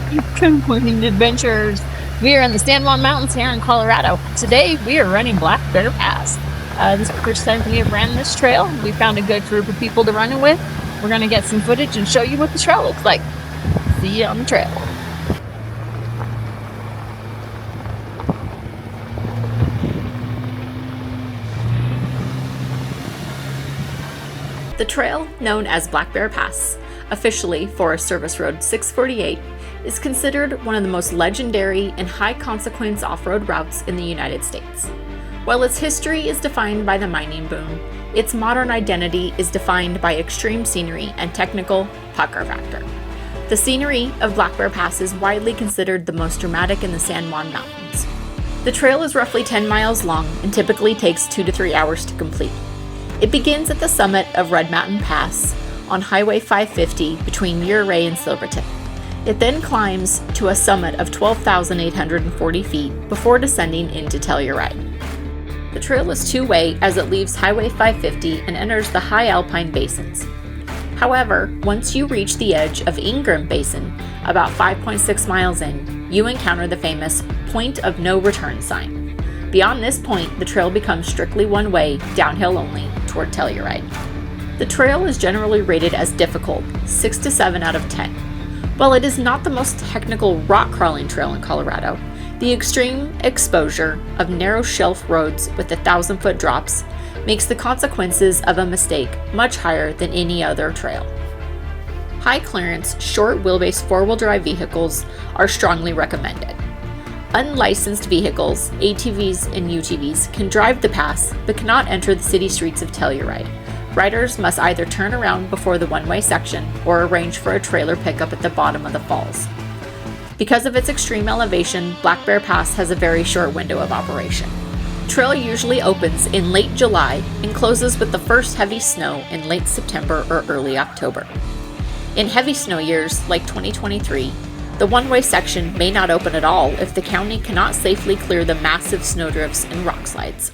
Good morning, adventurers. We are in the San Juan Mountains here in Colorado. Today, we are running Black Bear Pass. This is the first time we have ran this trail. We found a good group of people to run it with. We're going to get some footage and show you what the trail looks like. See you on the trail. The trail, known as Black Bear Pass, officially Forest Service Road 648, is considered one of the most legendary and high-consequence off-road routes in the United States. While its history is defined by the mining boom, its modern identity is defined by extreme scenery and technical pucker factor. The scenery of Black Bear Pass is widely considered the most dramatic in the San Juan Mountains. The trail is roughly 10 miles long and typically takes 2 to 3 hours to complete. It begins at the summit of Red Mountain Pass on Highway 550 between Ouray and Silvertip. It then climbs to a summit of 12,840 feet before descending into Telluride. The trail is two-way as it leaves Highway 550 and enters the high alpine basins. However, once you reach the edge of Ingram Basin, about 5.6 miles in, you encounter the famous Point of No Return sign. Beyond this point, the trail becomes strictly one-way, downhill only, toward Telluride. The trail is generally rated as difficult, 6 to 7 out of 10. While it is not the most technical rock crawling trail in Colorado, the extreme exposure of narrow shelf roads with 1,000-foot drops makes the consequences of a mistake much higher than any other trail. High clearance, short wheelbase four-wheel drive vehicles are strongly recommended. Unlicensed vehicles, ATVs and UTVs, can drive the pass but cannot enter the city streets of Telluride. Riders must either turn around before the one-way section or arrange for a trailer pickup at the bottom of the falls. Because of its extreme elevation, Black Bear Pass has a very short window of operation. The trail usually opens in late July and closes with the first heavy snow in late September or early October. In heavy snow years like 2023, the one-way section may not open at all if the county cannot safely clear the massive snowdrifts and rock slides.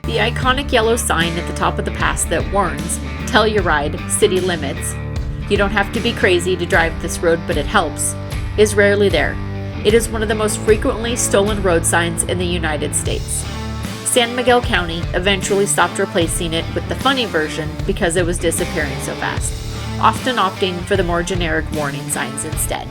The iconic yellow sign at the top of the pass that warns Telluride city limits, you don't have to be crazy to drive this road but it helps, is rarely there. It is one of the most frequently stolen road signs in the United States. San Miguel County eventually stopped replacing it with the funny version because it was disappearing so fast, often opting for the more generic warning signs instead.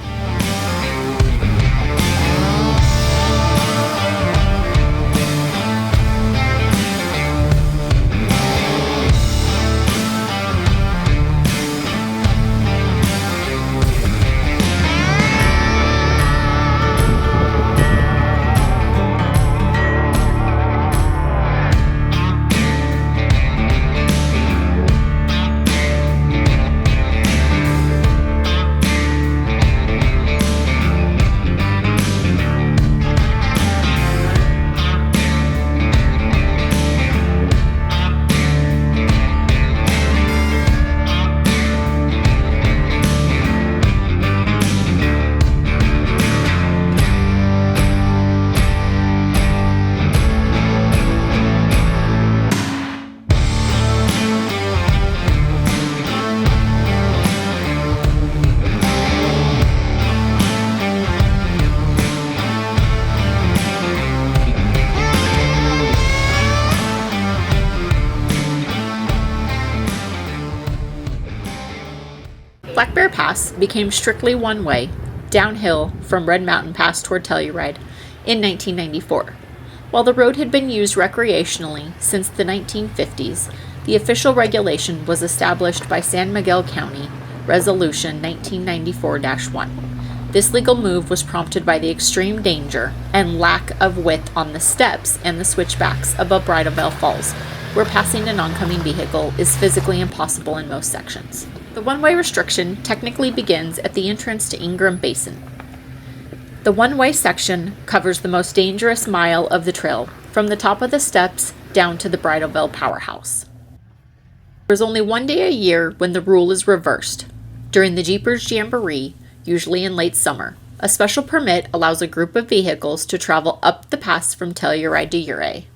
Black Bear Pass became strictly one-way, downhill from Red Mountain Pass toward Telluride in 1994. While the road had been used recreationally since the 1950s, the official regulation was established by San Miguel County Resolution 1994-1. This legal move was prompted by the extreme danger and lack of width on the steps and the switchbacks above Bridal Veil Falls, where passing an oncoming vehicle is physically impossible in most sections. The one-way restriction technically begins at the entrance to Ingram Basin. The one-way section covers the most dangerous mile of the trail, from the top of the steps down to the Bridal Veil powerhouse. There is only one day a year when the rule is reversed. During the Jeepers Jamboree, usually in late summer, a special permit allows a group of vehicles to travel up the pass from Telluride to Ouray.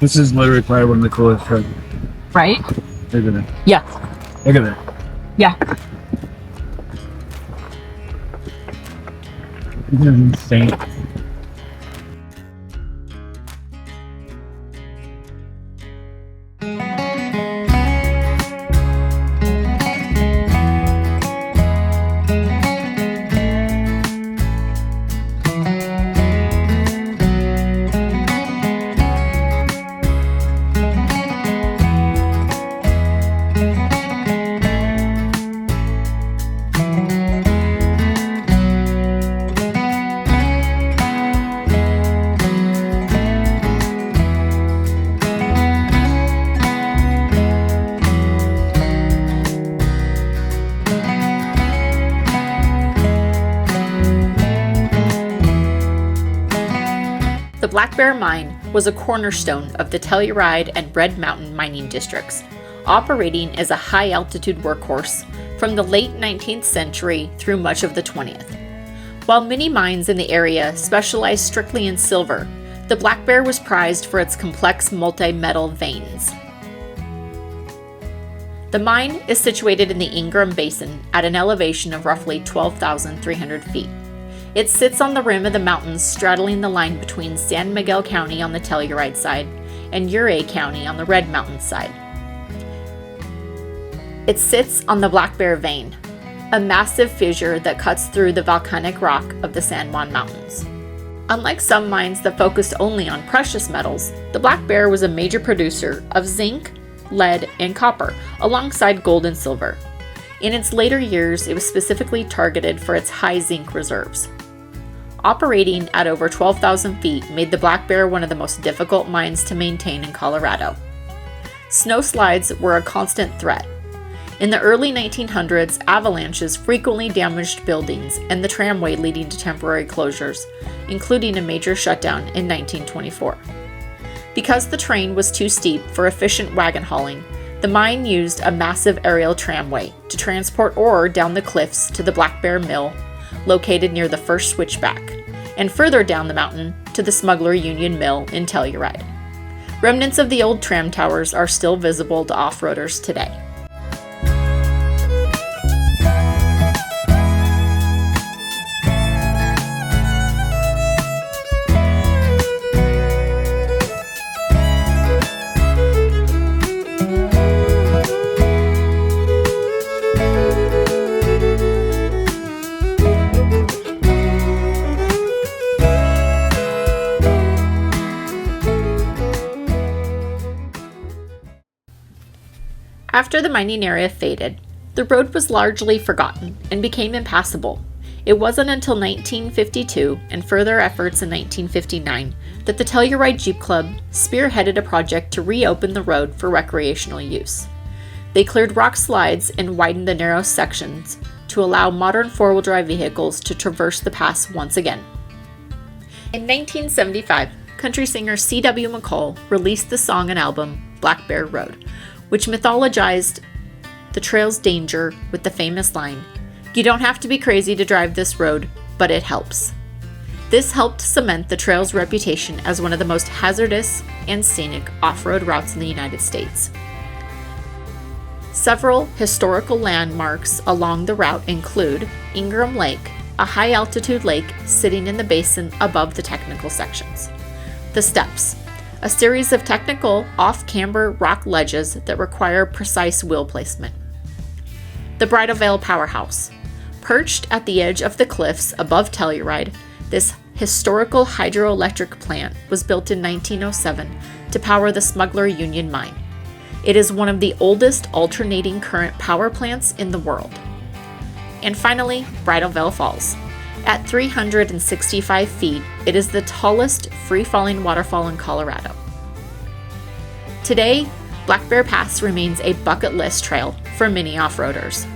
This is literally probably one of the coolest trips. Right? Look at that. Yeah. Look at that. Yeah. This is insane. The Black Bear Mine was a cornerstone of the Telluride and Red Mountain mining districts, operating as a high-altitude workhorse from the late 19th century through much of the 20th. While many mines in the area specialized strictly in silver, the Black Bear was prized for its complex multi-metal veins. The mine is situated in the Ingram Basin at an elevation of roughly 12,300 feet. It sits on the rim of the mountains straddling the line between San Miguel County on the Telluride side and Ouray County on the Red Mountains side. It sits on the Black Bear Vein, a massive fissure that cuts through the volcanic rock of the San Juan Mountains. Unlike some mines that focused only on precious metals, the Black Bear was a major producer of zinc, lead, and copper, alongside gold and silver. In its later years, it was specifically targeted for its high zinc reserves. Operating at over 12,000 feet made the Black Bear one of the most difficult mines to maintain in Colorado. Snowslides were a constant threat. In the early 1900s, avalanches frequently damaged buildings and the tramway, leading to temporary closures, including a major shutdown in 1924. Because the terrain was too steep for efficient wagon hauling, the mine used a massive aerial tramway to transport ore down the cliffs to the Black Bear Mill, located near the first switchback, and further down the mountain to the Smuggler Union Mill in Telluride. Remnants of the old tram towers are still visible to off-roaders today. After the mining area faded, the road was largely forgotten and became impassable. It wasn't until 1952 and further efforts in 1959 that the Telluride Jeep Club spearheaded a project to reopen the road for recreational use. They cleared rock slides and widened the narrow sections to allow modern four-wheel drive vehicles to traverse the pass once again. In 1975, country singer C.W. McCall released the song and album Black Bear Road, which mythologized the trail's danger with the famous line, "You don't have to be crazy to drive this road, but it helps." This helped cement the trail's reputation as one of the most hazardous and scenic off-road routes in the United States. Several historical landmarks along the route include Ingram Lake, a high-altitude lake sitting in the basin above the technical sections. The Steps, a series of technical off-camber rock ledges that require precise wheel placement. The Bridal Veil Powerhouse. Perched at the edge of the cliffs above Telluride, this historical hydroelectric plant was built in 1907 to power the Smuggler Union Mine. It is one of the oldest alternating current power plants in the world. And finally, Bridal Veil Falls. At 365 feet, it is the tallest free-falling waterfall in Colorado. Today, Black Bear Pass remains a bucket list trail for many off-roaders.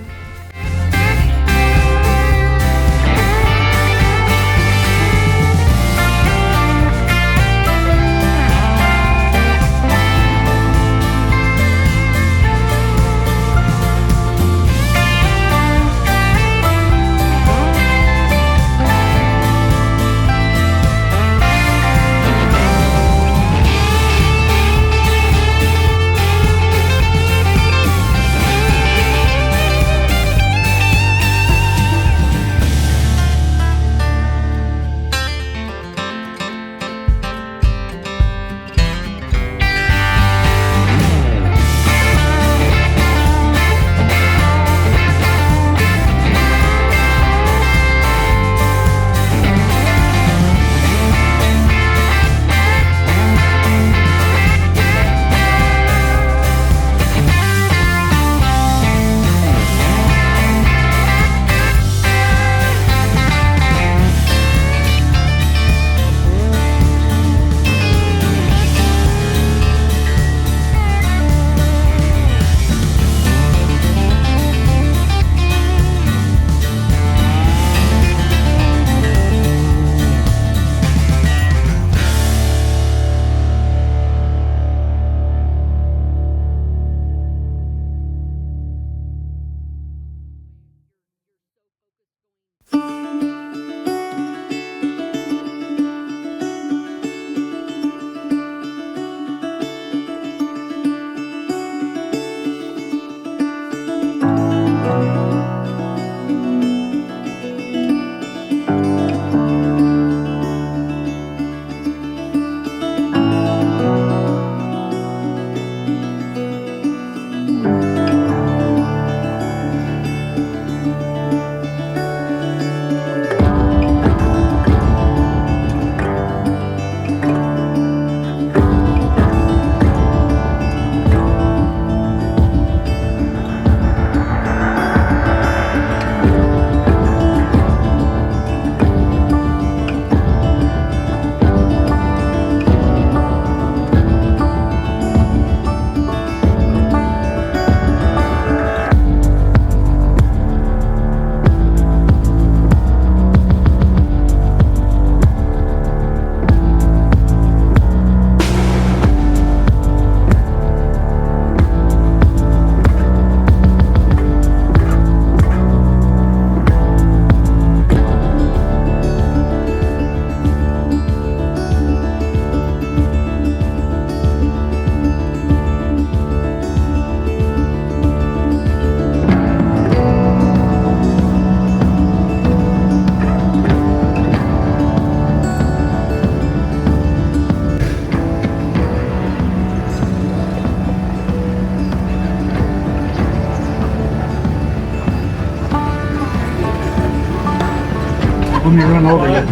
Let me run over you.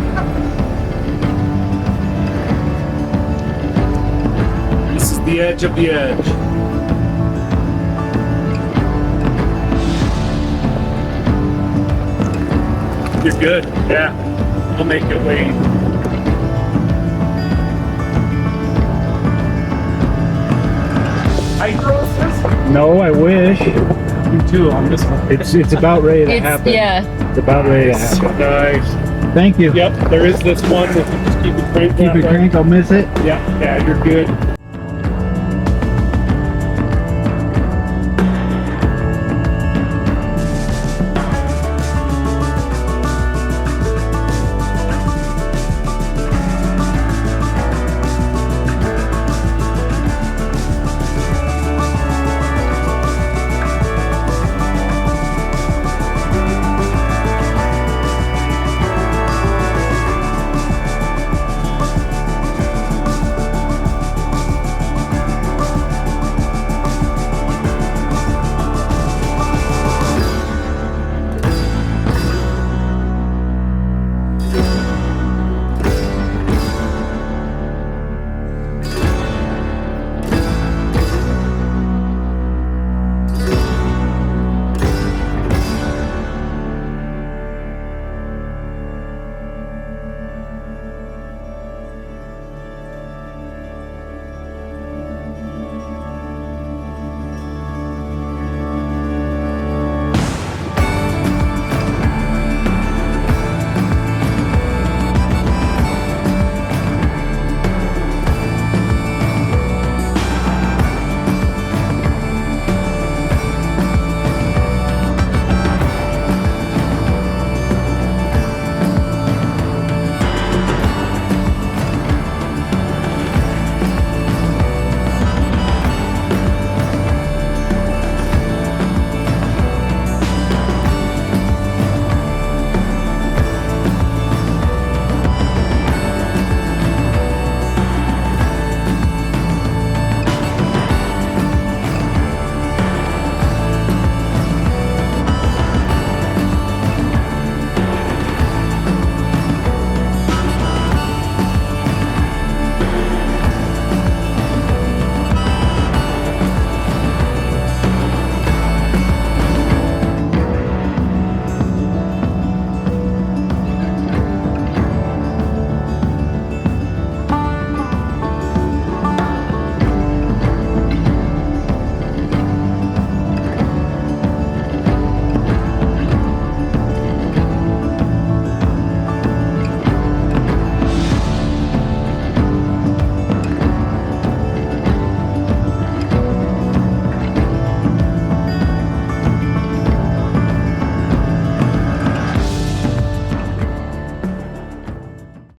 This is the edge of the edge. You're good. Yeah. I'll make it wait. No, I wish. You too on this one. It's about ready to It's happen. yeah. It's about ready to happen. Nice. Thank you. Yep, there is this one. If you just keep it cranked. Keep it cranked, I'll miss it. Yeah, you're good.